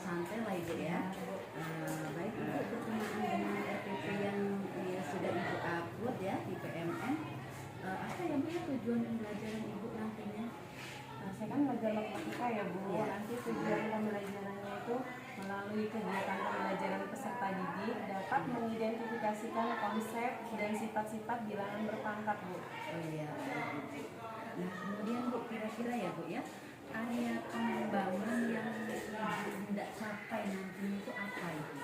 santai lah Ibu ya. Baik Ibu, berkenaan dengan RPP yang sudah Ibu upload ya di PMN, apa ya Bu tujuan pembelajaran Ibu nantinya? Saya kan belajar matematika ya Bu. Nanti tujuan pembelajarannya itu melalui kegiatan pembelajaran peserta didik dapat mengidentifikasikan konsep dan sifat-sifat bilangan berpangkat Bu. Oh iya. Nah kemudian Bu, kira-kira ya Bu ya, area pengembangan yang tidak capai nantinya itu apa Ibu?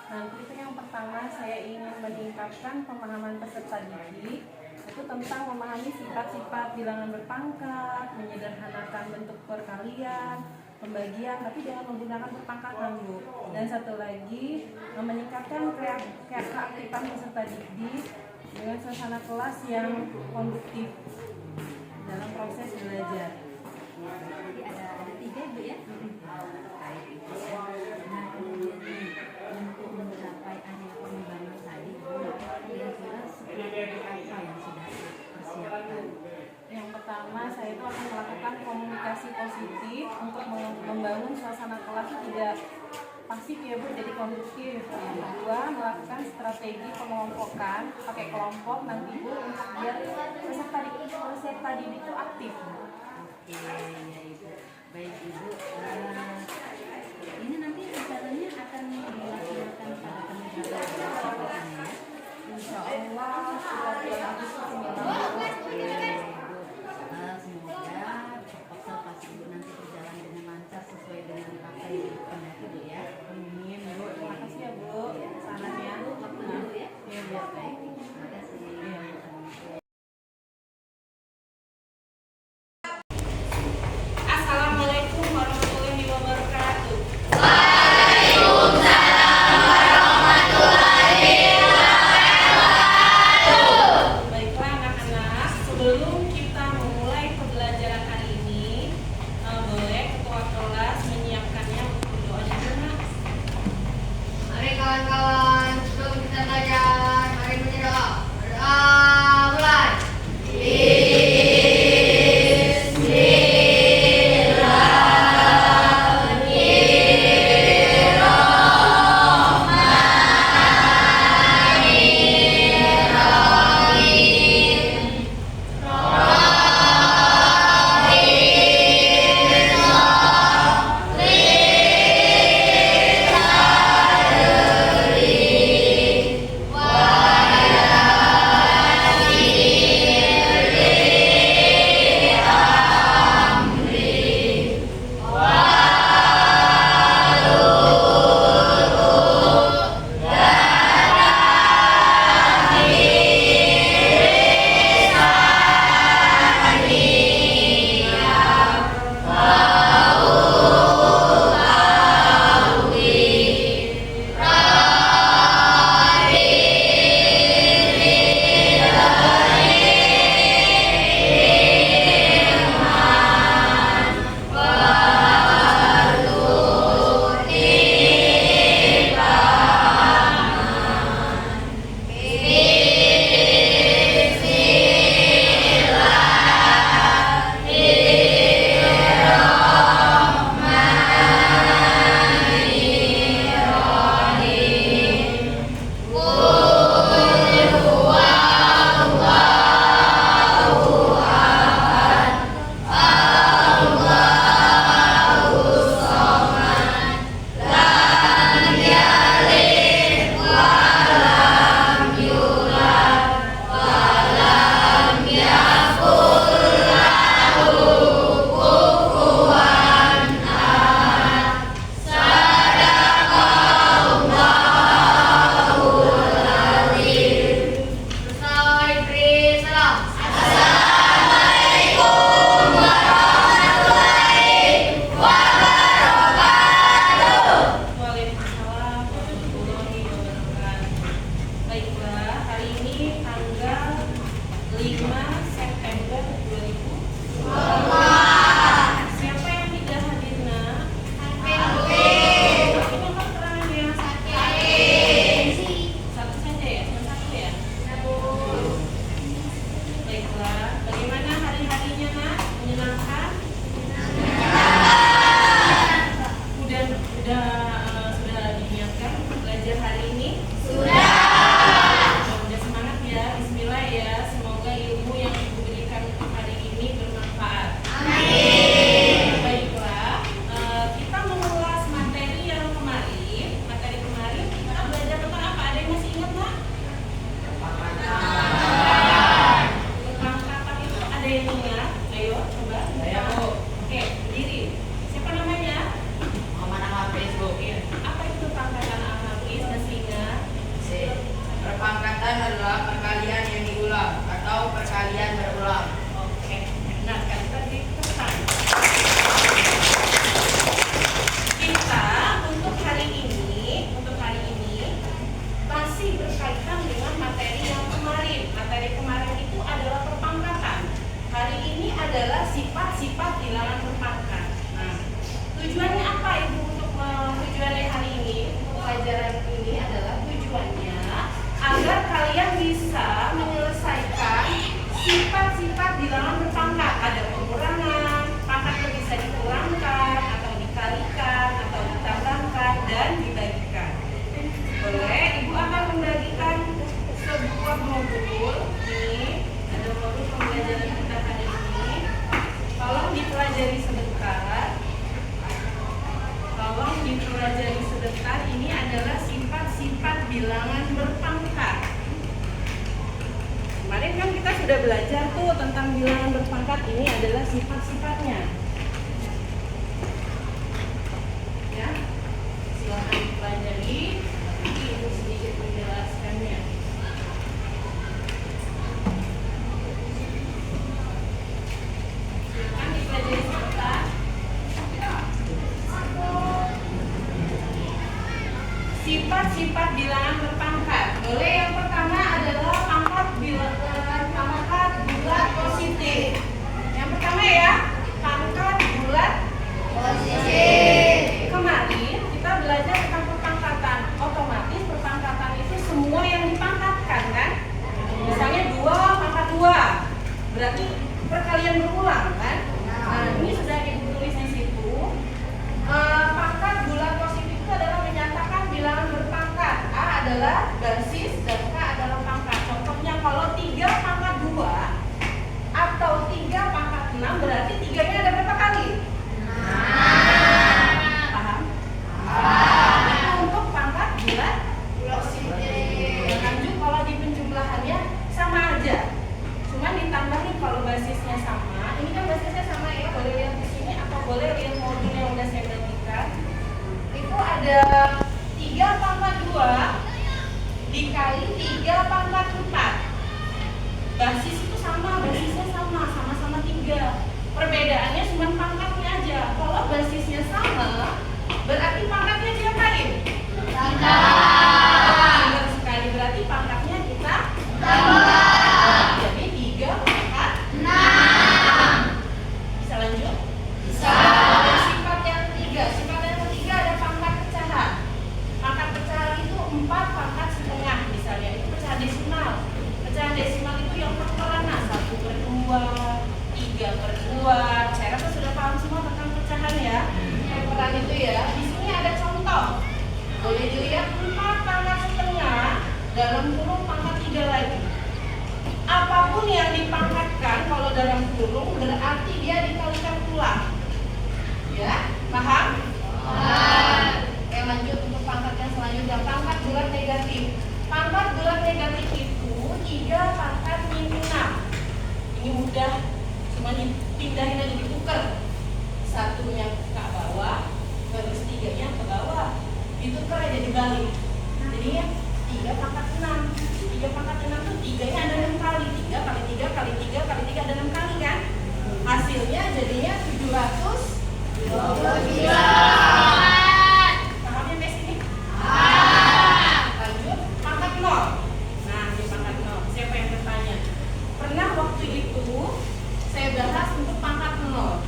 Nanti itu yang pertama saya ingin meningkatkan pemahaman peserta didik itu tentang memahami sifat-sifat bilangan berpangkat, menyederhanakan bentuk perkalian, pembagian, tapi dengan menggunakan perpangkatan Bu. Dan satu lagi, meningkatkan keaktifan peserta didik dengan suasana kelas yang konduktif dalam proses belajar. Jadi ada 3 Bu ya. Baik Ibu. Nah kemudian nih, untuk mencapai area pengembangan tadi Bu, kira-kira strategi apa yang sudah dipersiapkan? Yang pertama, saya itu akan melakukan komunikasi positif untuk membangun suasana kelas tidak pasif ya Bu, jadi kondusif. Yang kedua, melakukan strategi pengelompokan, pakai kelompok nanti Bu, untuk biar peserta didik itu aktif. Oke ya Ibu. Baik Ibu. Ini nanti rencananya akan dilaksanakan pada tanggal berapa ya? Insya Allah sekitar bulan Agustus ini. Semoga proposal Ibu nanti berjalan dengan lancar sesuai dengan apa yang Ibu kendaki Bu ya. Amin Bu, terima kasih ya Bu. Salamnya. Waktu dulu ya. Iya Bu. Baik, terima kasih. Assalamualaikum warahmatullahi wabarakatuh. Baiklah anak-anak, sebelum kita memulai pembelajaran hari ini, boleh ketua kelas menyiapkannya untuk berdoa dulu. Mari kawan-kawan, sebelum kita belajar, mari berdoa. Berdoa mulai. dipelajari sebentar ini adalah sifat-sifat bilangan berpangkat. Kemarin kan kita sudah belajar tuh tentang bilangan berpangkat, ini adalah sifat-sifatnya. Ya, silahkan dipelajari. Ini sedikit menjelaskannya. Silahkan dipelajari sebentar. Sifat-sifat bilangan berpangkat. Boleh yang pertama adalah pangkat bulat positif. Yang pertama ya, pangkat bulat positif. Kemarin kita belajar tentang perpangkatan. Otomatis perpangkatan itu semua yang dipangkatkan kan? Misalnya 2 pangkat 2. Berarti perkalian berulang kan? Nah, ini sudah ibu tulis di situ. Pangkat bulat positif itu adalah menyatakan bilangan berpangkat. A adalah basis dan K adalah pangkat. Contohnya kalau 3 pangkat 2 atau 3 pangkat 6 berarti 3-nya ada berapa kali? Paham? Itu untuk pangkat bulat positif. Lanjut kalau di penjumlahannya sama aja. Cuman ditambahin kalau basisnya sama. Ini kan basisnya sama ya, boleh lihat di sini atau boleh lihat modul yang udah saya bagikan. Itu ada 3 pangkat 2 dikali 3 pangkat 4. Basis itu sama, basisnya sama, sama-sama 3. Perbedaannya cuma pangkatnya aja. Kalau basisnya sama, berarti pangkatnya diapain? Benar sekali, berarti pangkatnya kita tambah. Jadi 3 pangkat 6. Bisa lanjut? Bisa. Sifat yang ketiga. Sifat yang ketiga ada pangkat pecahan. Pangkat pecahan itu 4 pangkat setengah misalnya. Itu pecahan desimal. Pecahan desimal itu yang perperan. 1/2, 3/2. Saya rasa sudah paham semua tentang pecahan ya. Perperan itu ya. Di sini ada contoh. Boleh dilihat 4 pangkat setengah dalam kurung pangkat 3 lagi. Apapun yang dipangkatkan kalau dalam kurung berarti dia dikalikan pulang. Ya, paham? Lanjut untuk pangkat yang selanjutnya, pangkat bulat negatif. Pangkat bulat negatif itu 3 pangkat min 6. Ini mudah, cuma dipindahin aja, ditukar. Satunya ke bawah, terus 3-nya ke bawah. Ditukar aja, dibalik. Jadinya 3 pangkat 6. 3 pangkat 6 itu 3-nya ada 6 kali. 3 kali 3 kali 3 kali 3 ada 6 kali kan? Hasilnya jadinya 729. Pahamnya sampai sini? Lanjut, pangkat 0. Nah, di pangkat 0. Siapa yang bertanya? Pernah waktu itu saya bahas untuk pangkat 0.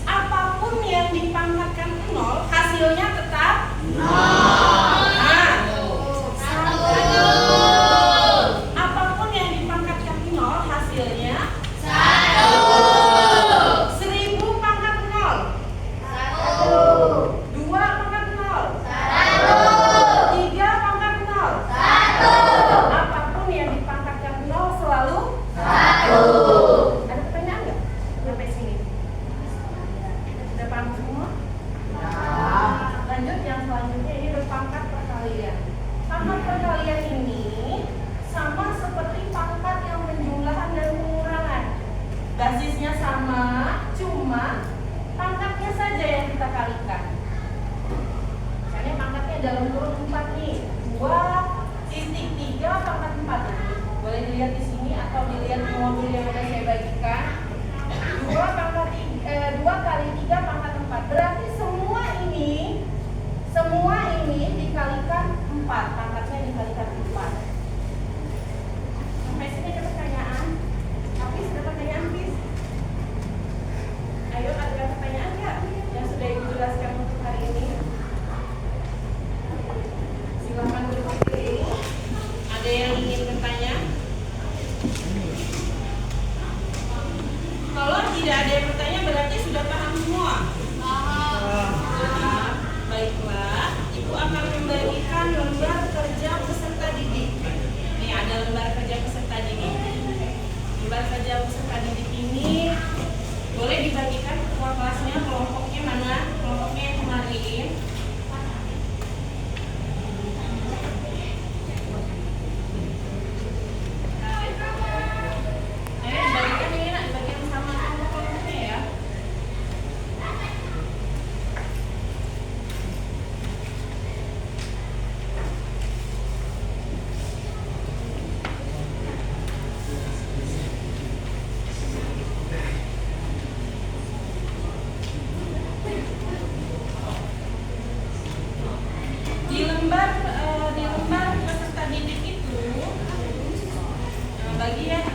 Apapun yang dipangkatkan 0, hasilnya tetap 0. Apapun yang dipangkatkan 0, hasilnya 1. 1000 pangkat 0. 1. 2 pangkat 0. 1. 3 pangkat 0. 1. Apapun yang dipangkatkan 0 selalu 1. Ada pertanyaan nggak? Sampai sini. Sudah paham semua? Lanjut yang selanjutnya, ini berpangkat perkalian. Pangkat perkalian ini sama seperti pangkat yang penjumlahan dan pengurangan. Basisnya sama, cuma pangkatnya saja yang kita kalikan. Misalnya pangkatnya dalam kurung 4 nih, 2,3 pangkat 4. Boleh dilihat di sini atau dilihat di modul yang sudah saya bagikan. 2 kali 3 pangkat 4. Berarti semua ini dikalikan 4. Pangkatnya dikalikan 4. Sampai sini ada pertanyaan? Hafiz, ada pertanyaan, Hafiz? Ayo, ada pertanyaan nggak yang sudah Ibu jelaskan untuk hari ini? Silakan duduk dulu. Ada yang ingin bertanya? Kalau tidak ada yang bertanya berarti sudah paham semua? Paham. Baiklah, Ibu akan membagikan lembar kerja peserta didik. Ini ada lembar kerja peserta didik. Lembar kerja peserta didik ini boleh dibagikan ke ketua kelasnya, kelompoknya mana? Kelompoknya yang kemarin.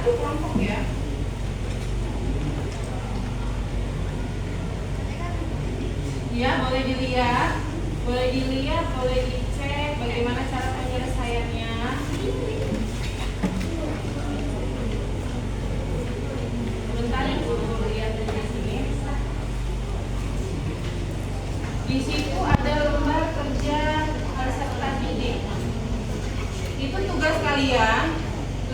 satu kelompok ya. Ya, boleh dilihat, boleh dicek bagaimana cara penyelesaiannya. Sebentar ya, guru lihat dari sini. Di situ ada lembar kerja peserta didik. Itu tugas kalian.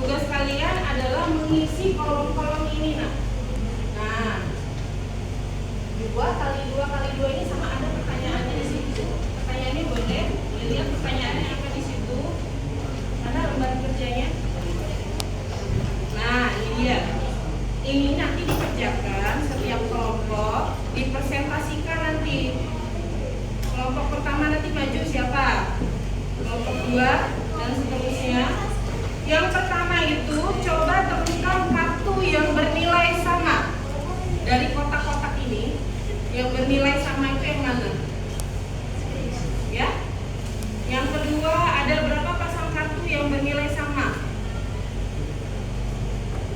Tugas kalian adalah mengisi kolom-kolom ini, nah. 2 kali 2 ini sama ada pertanyaannya di situ. Pertanyaannya boleh lihat pertanyaannya apa di situ. Mana lembar kerjanya? Nah, ini dia. Ini nanti dikerjakan setiap kelompok, dipresentasikan nanti. Kelompok pertama nanti maju siapa? Kelompok 2 dan seterusnya. Yang pertama itu coba temukan kartu yang bernilai sama. Dari kotak-kotak ini yang bernilai sama itu yang mana? Ya. Yang kedua, ada berapa pasang kartu yang bernilai sama?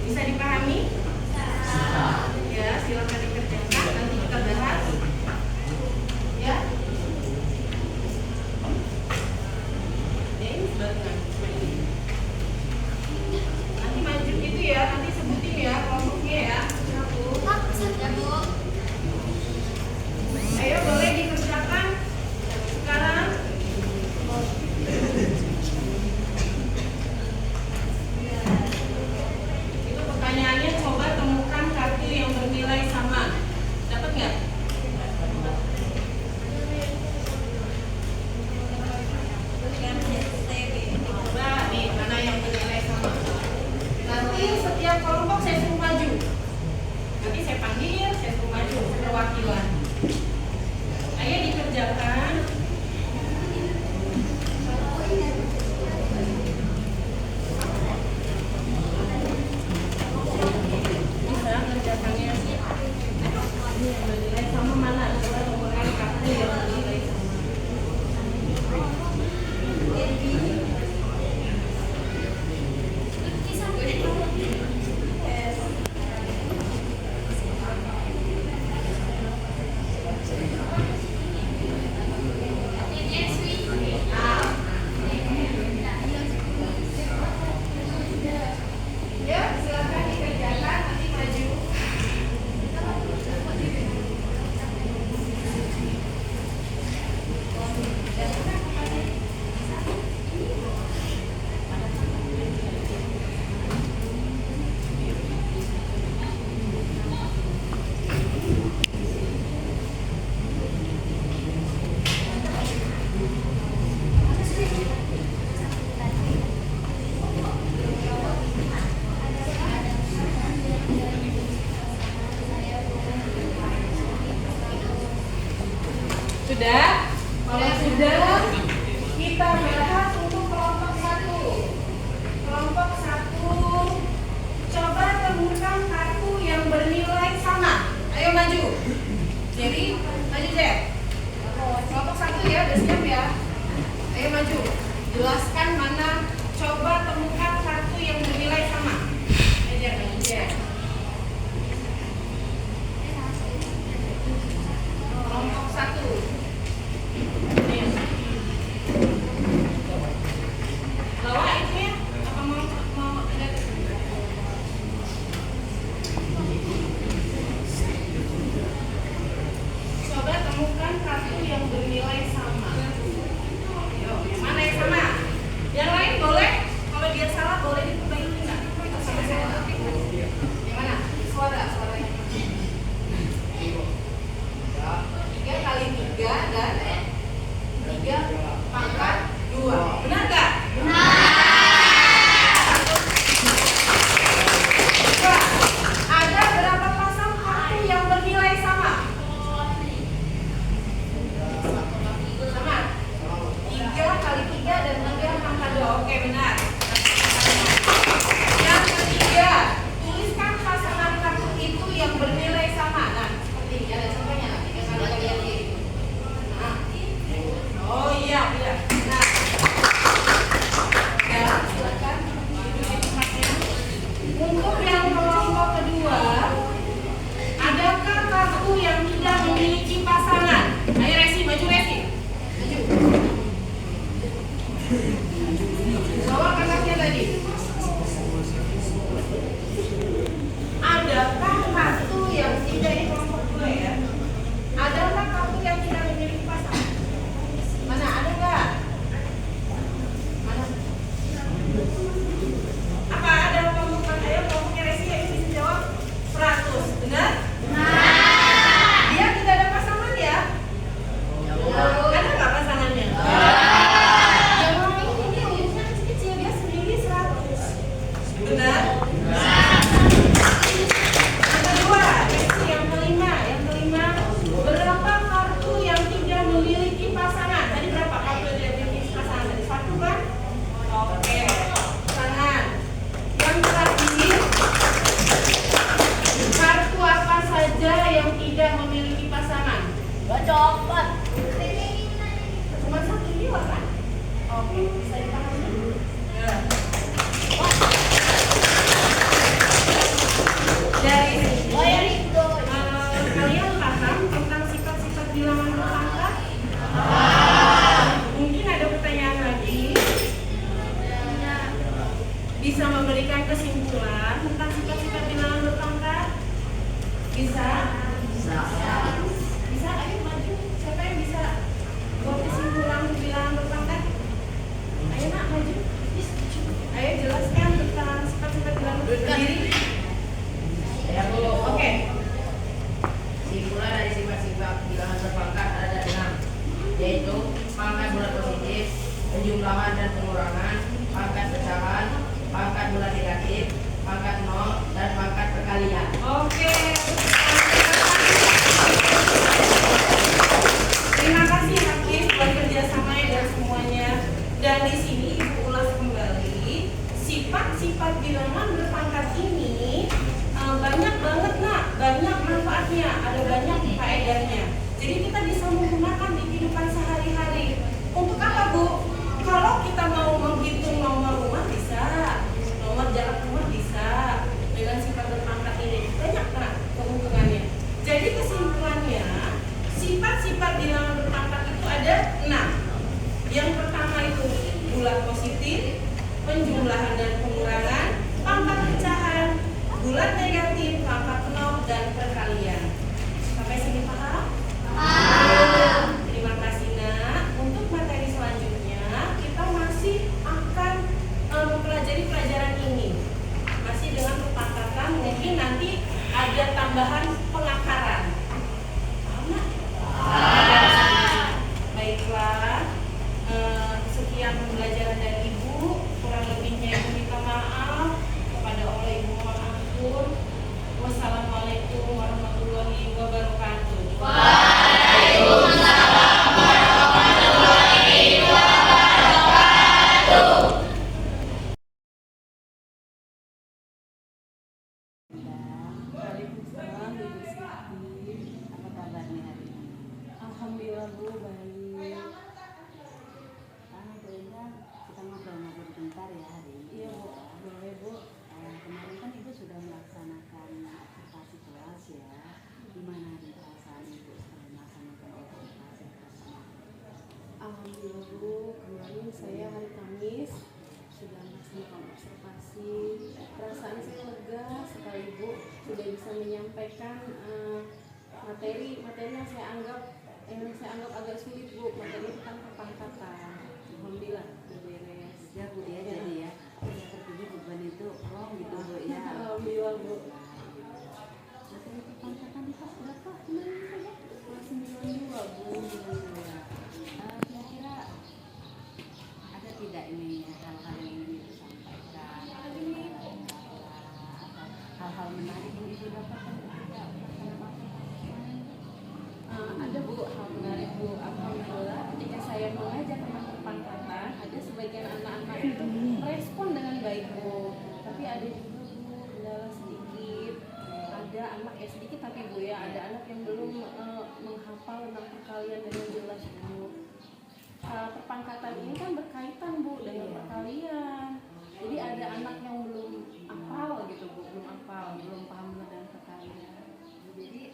Bisa dipahami? Ya, silakan dikerjakan, nanti kita bahas. Ya. Ini sebarengan. Nanti maju gitu ya, nanti sebutin ya kelompoknya ya. Ayo boleh dikerjakan sekarang. Itu pertanyaannya, coba temukan kartu yang bernilai sama. Dapat nggak? Coba nih, mana yang bernilai sama. Nanti setiap kelompok saya suruh maju. Nanti saya panggil, saya suruh maju perwakilan. Ayo dikerjakan. Bisa kerjakannya. Ini yang bernilai sama mana? Coba temukan kartu yang bernilai sama. Ya, silakan dikerjakan, nanti maju. Sudah? Kalau sudah, kita bahas untuk kelompok 1. Kelompok 1, coba temukan kartu yang bernilai sama. Ayo maju. Jadi, maju Zed. Kelompok 1 ya, udah siap ya? Ayo maju. Jelaskan mana, coba temukan kartu yang bernilai sama. Aja, maju Zed. Kelompok 1. Bawa itu ya? Apa mau ada? Coba temukan kartu yang bernilai sama. Ayo, yang mana yang sama? Yang lain boleh bisa memberikan kesimpulan tentang sifat-sifat bilangan berpangkat? Bisa? Bisa. Bisa, ayo maju. Siapa yang bisa buat kesimpulan bilangan berpangkat? Ayo nak maju. Ayo jelaskan tentang sifat-sifat bilangan berpangkat. Ya Bu. Oke. Kesimpulan dari sifat-sifat bilangan berpangkat ada 6, yaitu pangkat bulat positif, penjumlahan dan pengurangan, pangkat pecahan, pangkat bulat negatif, pangkat nol, dan pangkat perkalian. Oke. Terima kasih Hakim buat kerjasamanya dan semuanya. Dan di sini Ibu ulas kembali sifat-sifat bilangan berpangkat ini banyak banget nak, banyak manfaatnya, ada banyak faedahnya. Jadi kita bisa menggunakan di kehidupan sehari-hari. Untuk apa Bu? Kalau kita mau menghitung nomor rumah bisa, nomor jarak rumah bisa. Dengan sifat berpangkat ini banyak nak keuntungannya. Jadi kesimpulannya, sifat-sifat bilangan berpangkat itu ada 6. Yang pertama itu bulat positif, penjumlahan dan pengurangan, pangkat pecahan, bulat negatif, pangkat nol, dan perkalian. Sampai sini paham? Terima kasih nak. Untuk materi selanjutnya kita masih akan mempelajari pelajaran ini. Masih dengan perpangkatan, mungkin nanti ada tambahan pengakaran. Paham nak? Baiklah. Sekian pembelajaran dari Ibu. Kurang lebihnya Ibu minta maaf. Kepada Allah Ibu mohon ampun. Wassalamualaikum warahmatullahi wabarakatuh. Waalaikumsalam Ibu Siti. Apa kabarnya hari ini? Alhamdulillah Bu, baik. Bu Indah, kita ngobrol-ngobrol bentar ya hari ini. Iya Bu, boleh Bu. Kemarin kan Ibu sudah melaksanakan observasi kelas ya. Gimana di perasaan Ibu setelah melaksanakan observasi kelas? Alhamdulillah Bu, kemarin saya hari Kamis sudah melaksanakan observasi. Perasaan saya lega sekali Bu, sudah bisa menyampaikan materi yang saya anggap agak sulit Bu, materi tentang perpangkatan. Alhamdulillah sudah beres. Ya Bu ya, jadi ya terpilih beban itu gitu Bu ya. Alhamdulillah Bu. Materi perpangkatan di kelas berapa kemarin Bu ya? Kelas 92 Bu. Kira-kira ada tidak ini hal-hal yang ingin Ibu sampaikan? Hal-hal menarik yang Ibu dapatkan ketika Ada Bu, hal menarik Bu. Alhamdulillah ketika saya mengajar tentang perpangkatan, ada sebagian anak-anak itu merespon dengan baik Bu. Tapi ada juga Bu kendala sedikit. Ada anak sedikit tapi Bu ya, ada anak yang belum menghafal tentang perkalian dengan jelas Bu. Perpangkatan ini kan berkaitan Bu dengan perkalian. Jadi ada anak yang belum hafal gitu Bu, belum paham dengan perkalian. jadi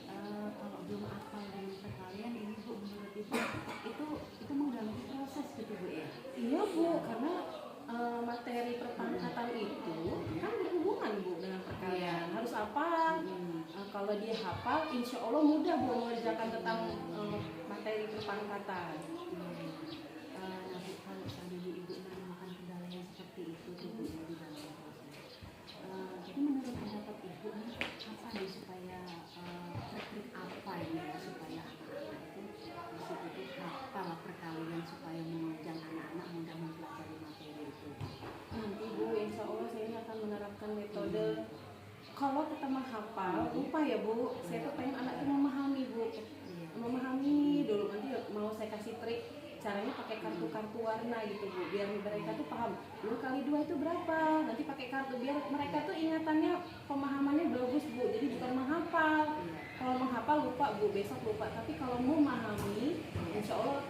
kalau belum hafal dengan perkalian ini Bu, menurut Ibu itu mengganggu proses gitu Bu ya? Iya Bu, karena materi perpangkatan itu kan berhubungan Bu dengan perkalian. Harus hafal. Kalau dia hafal, insya Allah mudah Bu mengerjakan tentang materi perpangkatan. Nah Bu, kalau seandainya Ibu menemukan kendala yang seperti itu tuh Bu ya di dalam proses, jadi menurut pendapat Ibu nih apa nih supaya trik apa ini ya supaya anak-anak itu betul-betul hafal perkalian supaya menunjang anak-anak mudah mempelajari materi itu? Nanti Bu, insya Allah saya akan menerapkan metode. Kalau kita menghafal, lupa ya Bu. Saya tuh pengen anak itu memahami Bu. Memahami dulu, nanti mau saya kasih trik. Caranya pakai kartu-kartu warna gitu Bu, biar mereka tuh paham 2 kali 2 itu berapa. Nanti pakai kartu biar mereka tuh ingatannya, pemahamannya bagus Bu. Jadi bukan menghafal. Kalau menghafal lupa Bu, besok lupa. Tapi kalau mau memahami, insya Allah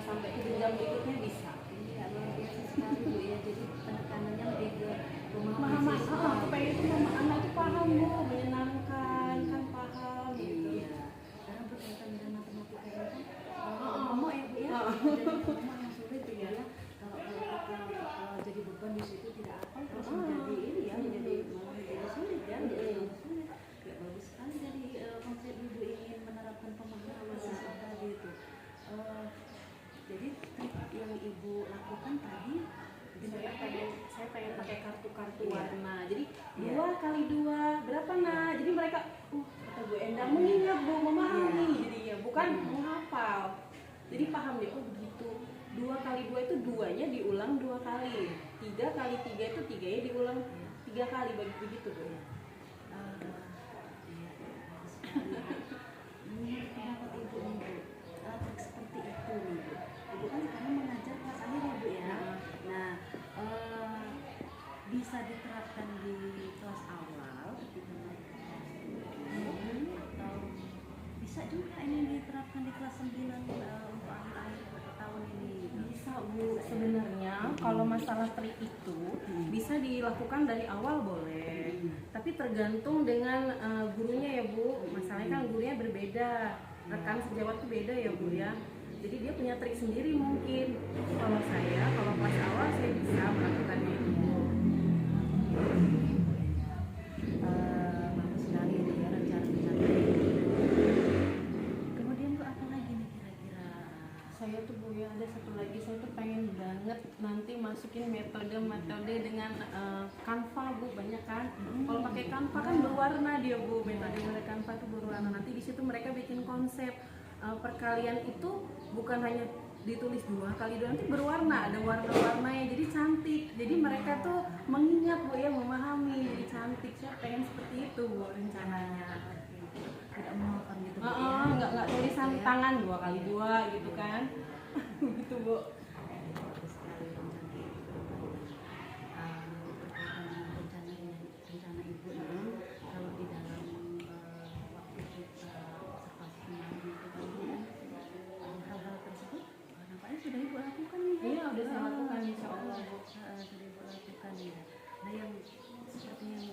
sampai ke jenjang berikutnya bisa. Iya, luar biasa sekali Bu ya. Jadi penekanannya lebih ke Pemahaman, supaya itu anak itu paham Bu, menyenangkan, kan paham gitu. Iya, karena berkaitan dengan matematika ini kan ngomong ya Bu ya, jadi ngomong yang sulit gitu ya. Kalau kita jadi beban di situ tidak apa terus menjadi Nah, jadi 2 kali 2 berapa nah? Jadi mereka, kata Bu Endang mengingat Bu, memahami jadinya, bukan menghafal. Jadi paham deh, oh begitu. 2 kali 2 itu 2-nya diulang 2 kali. 3 kali 3 itu 3-nya diulang 3 kali, begitu Bu. Menurut pendapat Ibu nih Bu, trik seperti itu nih Bu. Ibu kan sekarang mengajar kelas akhir ya Bu ya. Nah, bisa diterapkan di kelas awal ketika mereka kelas 7, atau bisa juga ini diterapkan di kelas 9 untuk akhir-akhir tahun ini. Bisa Bu, sebenarnya kalau masalah trik itu bisa dilakukan dari awal boleh, tapi tergantung dengan gurunya ya Bu. Masalahnya kan gurunya berbeda, rekan sejawat itu beda ya Bu ya. Jadi dia punya trik sendiri mungkin. Kalau kelas awal saya bisa melakukannya itu. Bagus sekali ini ya rencana-rencana. Kemudian Bu, apa lagi nih kira-kira? Saya tuh Bu ya, ada satu lagi, saya tuh pengen banget nanti masukin metode dengan Canva Bu, banyak kan. Kalau pakai Canva kan berwarna dia Bu, metode Canva tuh berwarna. Nanti di situ mereka bikin konsep perkalian itu bukan hanya ditulis 2 kali 2, nanti berwarna, ada warna-warnanya, jadi cantik. Jadi mereka tuh mengingat Bu ya, memahami, jadi cantik. Saya pengen seperti itu Bu rencananya. Tidak monoton gitu Bu ya. Nggak tulisan tangan 2 kali 2 gitu kan. Gitu Bu. Bagus sekali rencana Ibu. Berkaitan dengan rencana Ibu nih, kalau di dalam waktu kita observasi kemarin itu kan hal-hal tersebut nampaknya sudah Ibu lakukan nih. Iya, udah saya lakukan insya Allah Bu. Sudah Ibu lakukan ya. Nah, yang seperti yang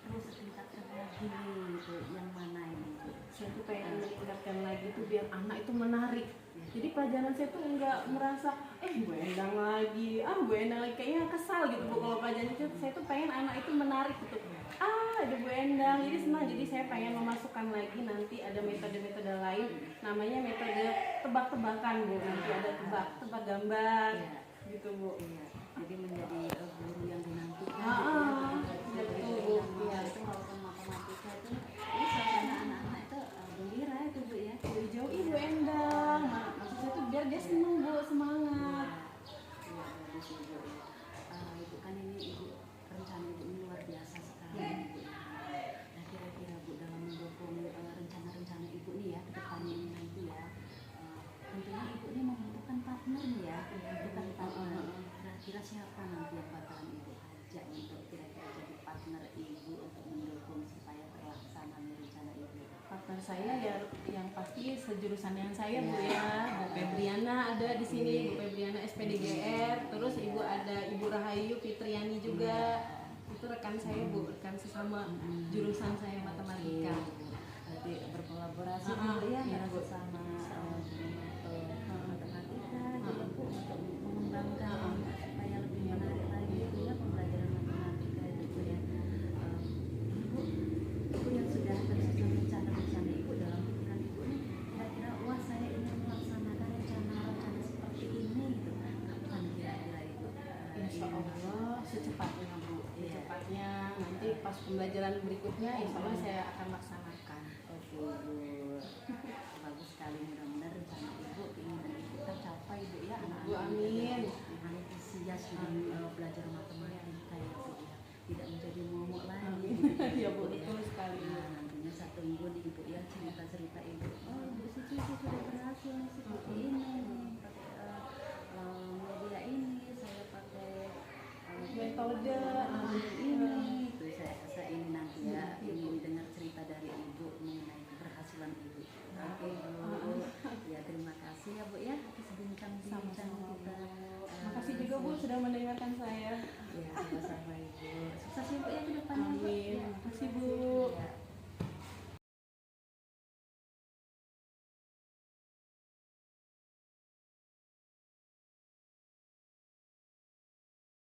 terus ditingkatkan lagi nih itu yang mana ini Bu? Saya tuh pengen meningkatkan lagi tuh biar anak itu menarik. Jadi pelajaran saya tuh nggak merasa Bu Endang lagi, kayaknya kesal gitu Bu. Kalau pelajaran itu saya tuh pengen anak itu menarik gitu. Ada Bu Endang, jadi senang. Jadi saya pengen memasukkan lagi, nanti ada metode-metode lain, namanya metode tebak-tebakan Bu. Nanti ada tebak gambar, gitu Bu. Iya, jadi menjadi guru yang dinantikan. Betul Bu. Iya, itu walaupun matematika itu suasana anak-anak itu gembira itu Bu ya. Jauh Ibu Endang, maksud saya tuh biar dia senang Bu, semangat. Iya, bagus Ibu. Ibu kan ini rencana Ibu ini luar biasa sekali Ibu. Nah, kira-kira Bu dalam mendukung rencana-rencana Ibu nih ya ke depannya ini nanti ya, tentunya Ibu ini membutuhkan partner nih ya, bukan partner. Kira-kira siapa nanti yang bakalan Ibu ajak untuk kira-kira jadi partner Ibu untuk mendukung supaya terlaksana rencana Ibu? Partner saya ya yang pasti sejurusan dengan saya Bu ya. Bu Febriana ada di sini, Bu Febriana SPDGR, terus Ibu ada Ibu Rahayu Fitriani juga. Itu rekan saya Bu, rekan sesama jurusan saya matematika. Berarti berkolaborasi Bu ya, bersama matematika gitu Bu, untuk mengembangkan supaya lebih menarik lagi Bu ya pembelajaran matematika itu Bu ya. Ibu yang sudah tersusun rencana-rencana Ibu dalam pikiran Ibu nih, kira-kira wah saya ingin melaksanakan rencana-rencana seperti ini gitu, kapan kira-kira Ibu? Insya Allah secepatnya Bu, secepatnya nanti pas pembelajaran berikutnya insya Allah saya akan laksanakan. Oke Bu, bagus sekali, mudah-mudahan rencana Ibu, keinginan Ibu tercapai Bu ya, Bu, amin. antusias dengan belajar matematika ya Bu ya, tidak menjadi momok lagi. Ya Bu, betul sekali. Nah, nantinya saya tunggu nih Ibu ya cerita-cerita Ibu. Oh Bu Cici sudah berhasil nih seperti ini nih, pakai media ini, saya pakai Metode ini. Itu saya ini nanti ya ingin dengar cerita dari Ibu mengenai keberhasilan Ibu. Oke Bu, ya terima kasih ya Bu ya atas bincang-bincang kita. Makasih juga Bu sudah mendengarkan saya. Ya sama-sama Ibu. Sukses ya Bu ya ke depannya Bu. Amin. Ya, Makasih Bu. Ya.